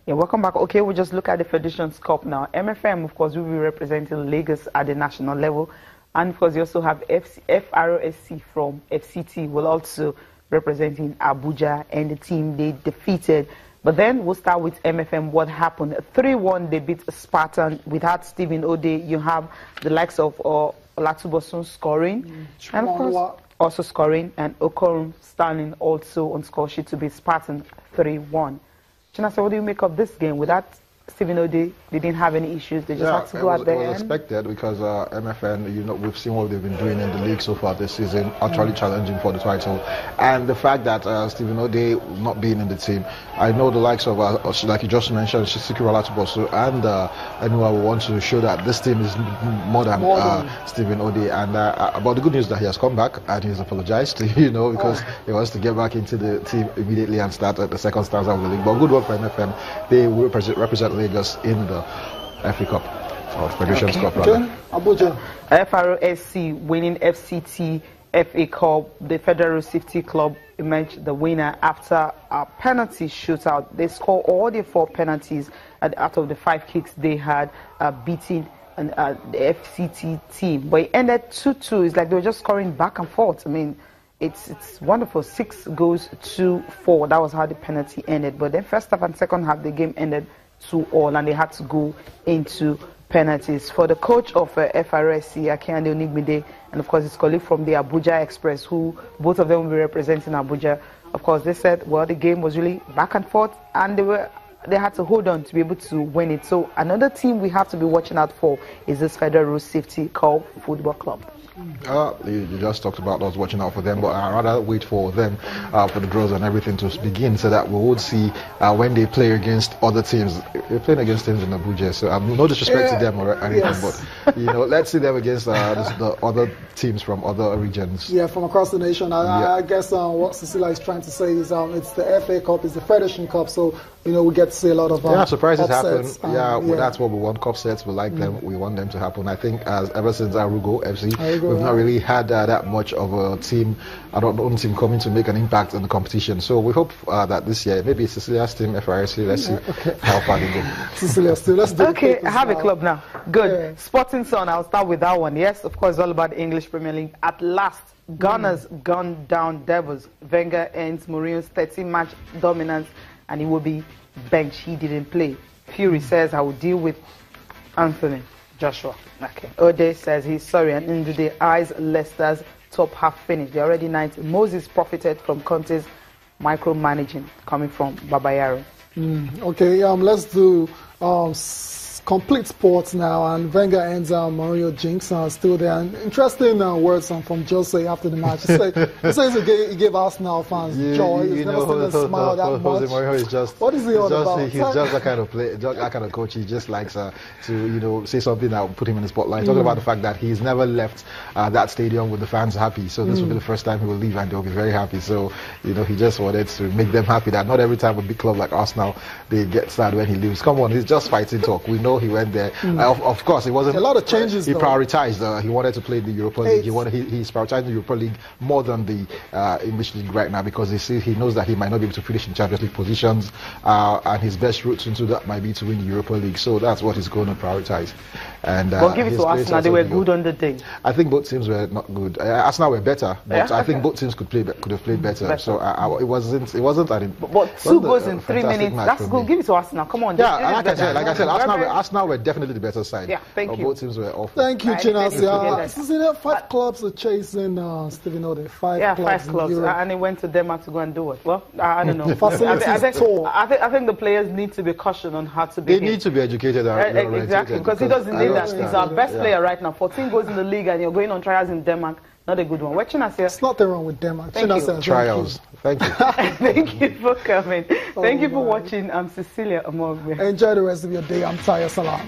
Yeah, welcome back. Okay, we'll just look at the Federations Cup now. MFM, of course, will be representing Lagos at the national level. And of course, you also have FROSC from FCT will also representing Abuja and the team they defeated. But then we'll start with MFM. What happened? 3-1, they beat Spartan. Without Stephen Ode, you have the likes of Olatubosun scoring. And of course, also scoring. And Okon standing also on score sheet to beat Spartan 3-1. Chinasa, what do you make of this game? Without Stephen Ode, they didn't have any issues. They just had to go out there. It was expected because MFN, you know, we've seen what they've been doing in the league so far this season, actually challenging for the title. And the fact that Stephen Ode not being in the team, I know the likes of, like you just mentioned, Shisiku Olatubosun and anyone will want to show that this team is more than Stephen Ode. And but the good news is that he has come back and he's apologized, you know, because he wants to get back into the team immediately and start at the second stanza of the league. But good work for MFM. They will represent Lagos in the FA Cup, or Federations Cup rather. Abuja. FROSC winning FCT FA Cup. The Federal Safety Club emerged the winner after a penalty shootout. They scored all the 4 penalties out of the 5 kicks they had, beating the FCT team. But it ended 2-2. It's like they were just scoring back and forth. I mean, it's wonderful. 6 goals to 4. That was how the penalty ended. But then first half and second half, the game ended 2-2, and they had to go into penalties. For the coach of FRSC, Akande Onigbide, and of course his colleague from the Abuja Express, who both of them will be representing Abuja, of course they said, well, the game was really back and forth, and they had to hold on to be able to win it. So another team we have to be watching out for is this Federal Road Safety Club Football Club. You just talked about us watching out for them, but I'd rather wait for them for the draws and everything to begin so that we would see when they play against other teams. They're playing against teams in Abuja, so no disrespect to them or anything, but you know, let's see them against the other teams from other regions. Yeah, from across the nation. I guess what Cecilia is trying to say is it's the FA Cup, it's the Federation Cup, so you know we get to see a lot of surprises happen. Well, that's what we want. Cup sets, we like them. We want them to happen. I think ever since Arugo FC. We've not really had that much of a team, team coming to make an impact in the competition. So we hope that this year, maybe Cecilia's team, FRSC, let's see how far they go. Cecilia, still, let's do okay, I have a club now. Good. Yeah. Sporting Sun, I'll start with that one. Yes, of course, all about the English Premier League. At last, Gunners gone down Devils. Wenger ends Mourinho's 13-match dominance, and he will be benched. He didn't play. Fury says, I will deal with Anthony Joshua. Okay. Ode says he's sorry, and in the eyes, Leicester's top half finished. They're already 9th. Moses profited from Conte's micromanaging coming from Babayaro. Okay, let's do complete sports now, and Wenger ends Mourinho jinx still there. And interesting words from Jose after the match. He says he gave Arsenal fans joy. He's never seen them smile that much. Mourinho is just, what is he all about? He's just that kind of that kind of coach. He just likes to say something that will put him in the spotlight. Talking about the fact that he's never left that stadium with the fans happy. So this will be the first time he will leave, and they'll be very happy. So he just wanted to make them happy that not every time a big club like Arsenal they get sad when he leaves. Come on, he's just fighting talk. We know he went there. Of course, it wasn't a lot of changes. He prioritized. He wanted to play the Europa League. He's prioritizing the Europa League more than the English League right now because he knows that he might not be able to finish in Champions League positions, and his best route into that might be to win the Europa League. So that's what he's going to prioritize. And but give it to Arsenal. They were good on the day. I think both teams were not good. Arsenal were better, but I think both teams could have played better. So it wasn't But 2 goals in 3 minutes. That's good. Give it to Arsenal. Come on. Yeah, like I said, Arsenal were definitely the better side. Yeah, thank you. Both teams were awful. Thank you, Chinasi. 5 clubs are chasing Stephen Ode. 5 clubs. And he went to Denmark to go and do it. Well, I don't know. I think the players need to be cautioned on how to behave. They need to be educated. Exactly, because he doesn't need that. He's our best player right now. 14 goals in the league, and you're going on trials in Denmark. Not a good one. What's Chinasi? It's not the wrong with Denmark. Trials. Thank you. Thank you for coming. Thank you for watching. I'm Cecilia Amogbe. Enjoy the rest of your day. I'm Taya Salam.